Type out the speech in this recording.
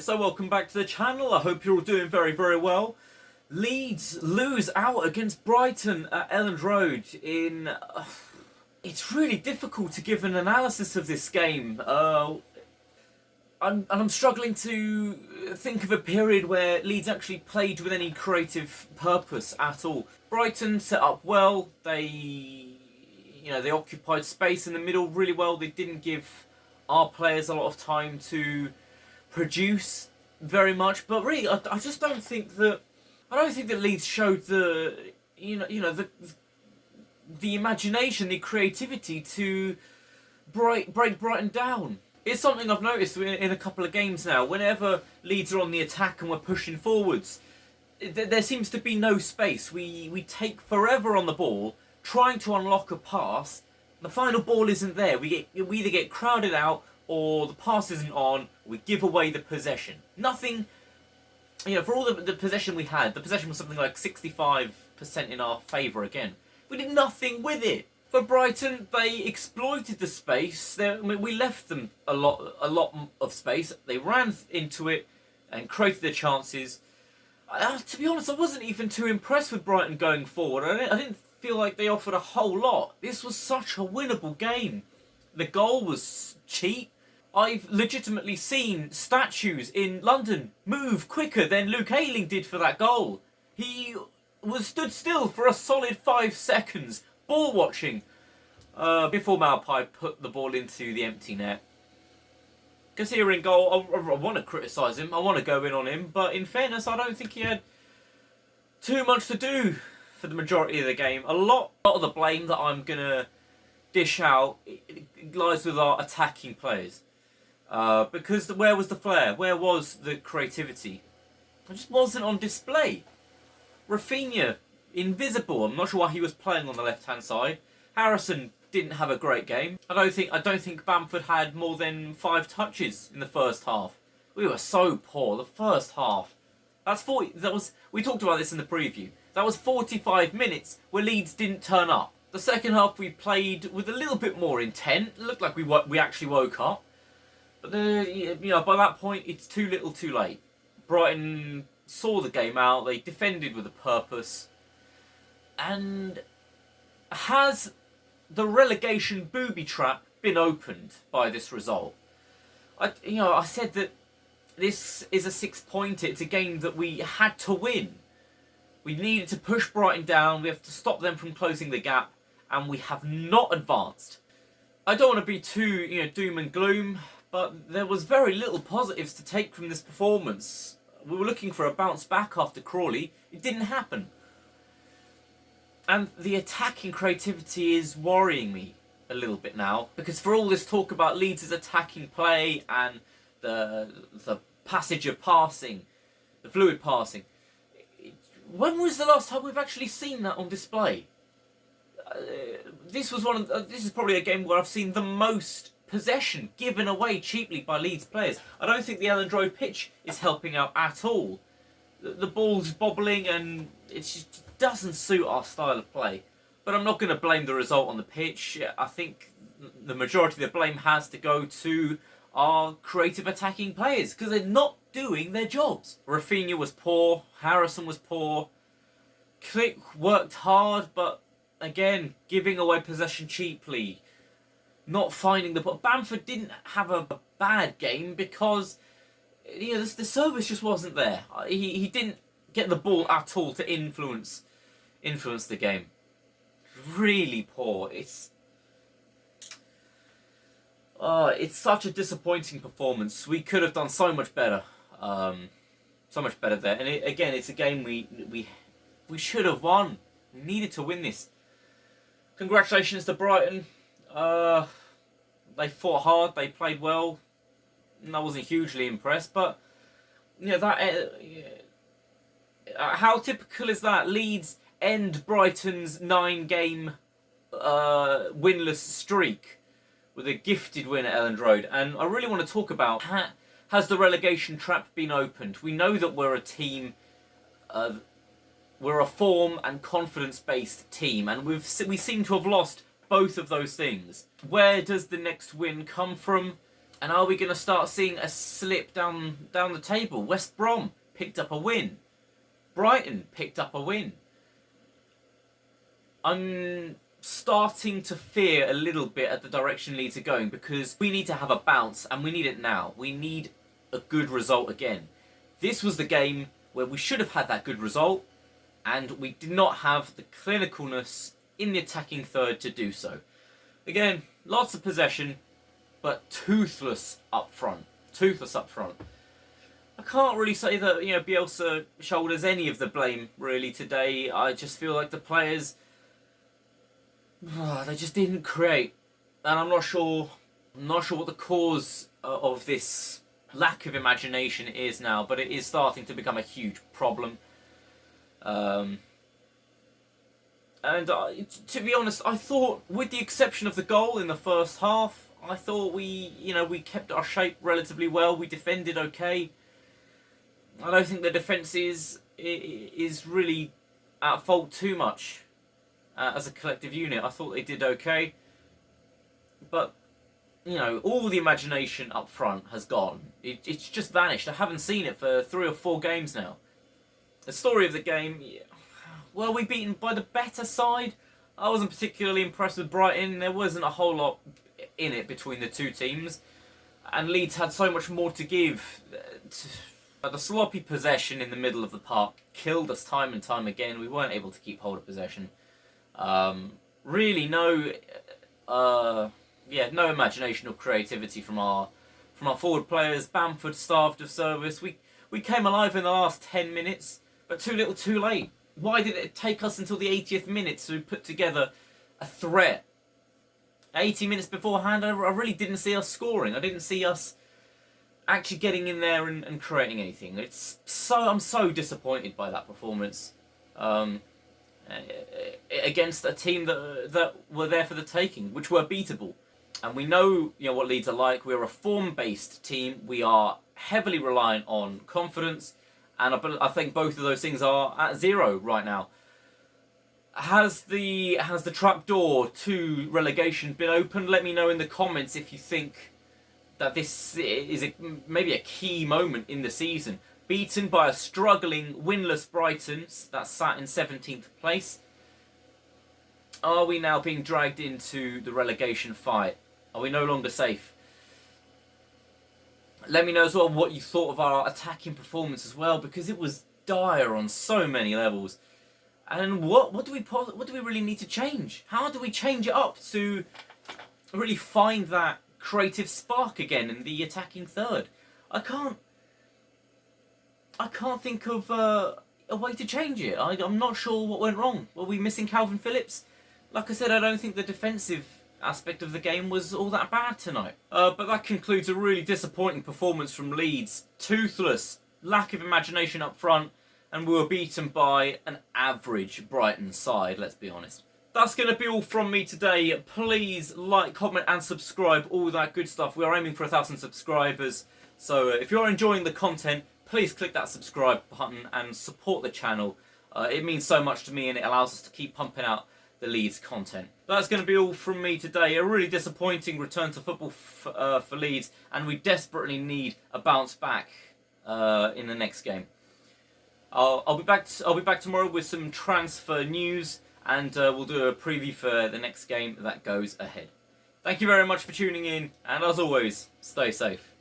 Right, so welcome back to the channel. I hope you're all doing very, very well. Leeds lose out against Brighton at Elland Road in... it's really difficult to give an analysis of this game. I'm struggling to think of a period where Leeds actually played with any creative purpose at all. Brighton set up well. They occupied space in the middle really well. They didn't give our players a lot of time to produce very much, but really, I just don't think that Leeds showed the imagination, the creativity to break Brighton down. It's something I've noticed in a couple of games now. Whenever Leeds are on the attack and we're pushing forwards, there seems to be no space. We take forever on the ball, trying to unlock a pass. The final ball isn't there. We either get crowded out, or the pass isn't on, we give away the possession. Nothing, for all the possession we had, the possession was something like 65% in our favour again. We did nothing with it. For Brighton, they exploited the space. We left them a lot of space. They ran into it and created the chances. To be honest, I wasn't even too impressed with Brighton going forward. I didn't feel like they offered a whole lot. This was such a winnable game. The goal was cheap. I've legitimately seen statues in London move quicker than Luke Ayling did for that goal. He was stood still for a solid 5 seconds, ball watching, before Malpai put the ball into the empty net. Hiya in goal, I want to criticise him, I want to go in on him, but in fairness, I don't think he had too much to do for the majority of the game. A lot of the blame that I'm going to dish out lies with our attacking players. Because where was the flair? Where was the creativity? It just wasn't on display. Rafinha, invisible. I'm not sure why he was playing on the left-hand side. Harrison didn't have a great game. I don't think Bamford had more than 5 touches in the first half. We were so poor. The first half. We talked about this in the preview. That was 45 minutes where Leeds didn't turn up. The second half we played with a little bit more intent. It looked like we actually woke up. But by that point, it's too little too late. Brighton saw the game out, they defended with a purpose. And has the relegation booby trap been opened by this result? I said that this is a 6-pointer, it's a game that we had to win. We needed to push Brighton down, we have to stop them from closing the gap, and we have not advanced. I don't want to be too, doom and gloom, but there was very little positives to take from this performance. We were looking for a bounce back after Crawley. It didn't happen. And the attacking creativity is worrying me a little bit now. Because for all this talk about Leeds' attacking play and the passage of passing, the fluid passing, when was the last time we've actually seen that on display? This is probably a game where I've seen the most possession given away cheaply by Leeds players. I don't think the Elland Road pitch is helping out at all. The ball's bobbling and it just doesn't suit our style of play. But I'm not going to blame the result on the pitch. I think the majority of the blame has to go to our creative attacking players because they're not doing their jobs. Rafinha was poor, Harrison was poor, Click worked hard, but again, giving away possession cheaply. Not finding the ball. Bamford didn't have a bad game because the service just wasn't there. He didn't get the ball at all to influence the game. Really poor. It's such a disappointing performance. We could have done so much better. So much better there. And again, it's a game we should have won. We needed to win this. Congratulations to Brighton. They fought hard, they played well, and I wasn't hugely impressed, but how typical is that? Leeds end Brighton's 9-game winless streak with a gifted win at Elland Road, and I really want to talk about, has the relegation trap been opened? We know that we're a team, we're a form and confidence-based team, and we seem to have lost both of those things. Where does the next win come from? And are we going to start seeing a slip down the table? West Brom picked up a win. Brighton picked up a win. I'm starting to fear a little bit at the direction Leeds are going, because we need to have a bounce, and we need it now. We need a good result again. This was the game where we should have had that good result, and we did not have the clinicalness in the attacking third to do so. Again, lots of possession, but toothless up front. Toothless up front. I can't really say that, Bielsa shoulders any of the blame really today. I just feel like the players, they just didn't create, and I'm not sure what the cause of this lack of imagination is now, but it is starting to become a huge problem. And to be honest, I thought, with the exception of the goal in the first half, I thought we kept our shape relatively well. We defended okay. I don't think the defence is really at fault too much as a collective unit. I thought they did okay, but all the imagination up front has gone. It's just vanished. I haven't seen it for 3 or 4 games now. The story of the game, were we beaten by the better side? I wasn't particularly impressed with Brighton. There wasn't a whole lot in it between the two teams, and Leeds had so much more to give. The sloppy possession in the middle of the park killed us time and time again. We weren't able to keep hold of possession. Really, no imagination or creativity from our forward players. Bamford starved of service. We came alive in the last 10 minutes, but too little, too late. Why did it take us until the 80th minute to put together a threat? 80 minutes beforehand, I really didn't see us scoring. I didn't see us actually getting in there and creating anything. I'm so disappointed by that performance against a team that were there for the taking, which were beatable. And we know what Leeds are like. We're a form-based team. We are heavily reliant on confidence, and I think both of those things are at 0 right now. Has the trapdoor to relegation been opened? Let me know in the comments if you think that this is maybe a key moment in the season. Beaten by a struggling, winless Brighton that sat in 17th place. Are we now being dragged into the relegation fight? Are we no longer safe? Let me know as well what you thought of our attacking performance as well, because it was dire on so many levels. And what do we really need to change? How do we change it up to really find that creative spark again in the attacking third? I can't think of a way to change it. I'm not sure what went wrong. Were we missing Calvin Phillips? Like I said, I don't think the defensive aspect of the game was all that bad tonight. But that concludes a really disappointing performance from Leeds. Toothless, lack of imagination up front, and we were beaten by an average Brighton side, let's be honest. That's going to be all from me today. Please like, comment and subscribe, all that good stuff. We are aiming for 1,000 subscribers. So if you're enjoying the content, please click that subscribe button and support the channel. It means so much to me, and it allows us to keep pumping out the Leeds content. That's going to be all from me today. A really disappointing return to football for Leeds, and we desperately need a bounce back in the next game. I'll be back tomorrow with some transfer news, and we'll do a preview for the next game that goes ahead. Thank you very much for tuning in, and as always, stay safe.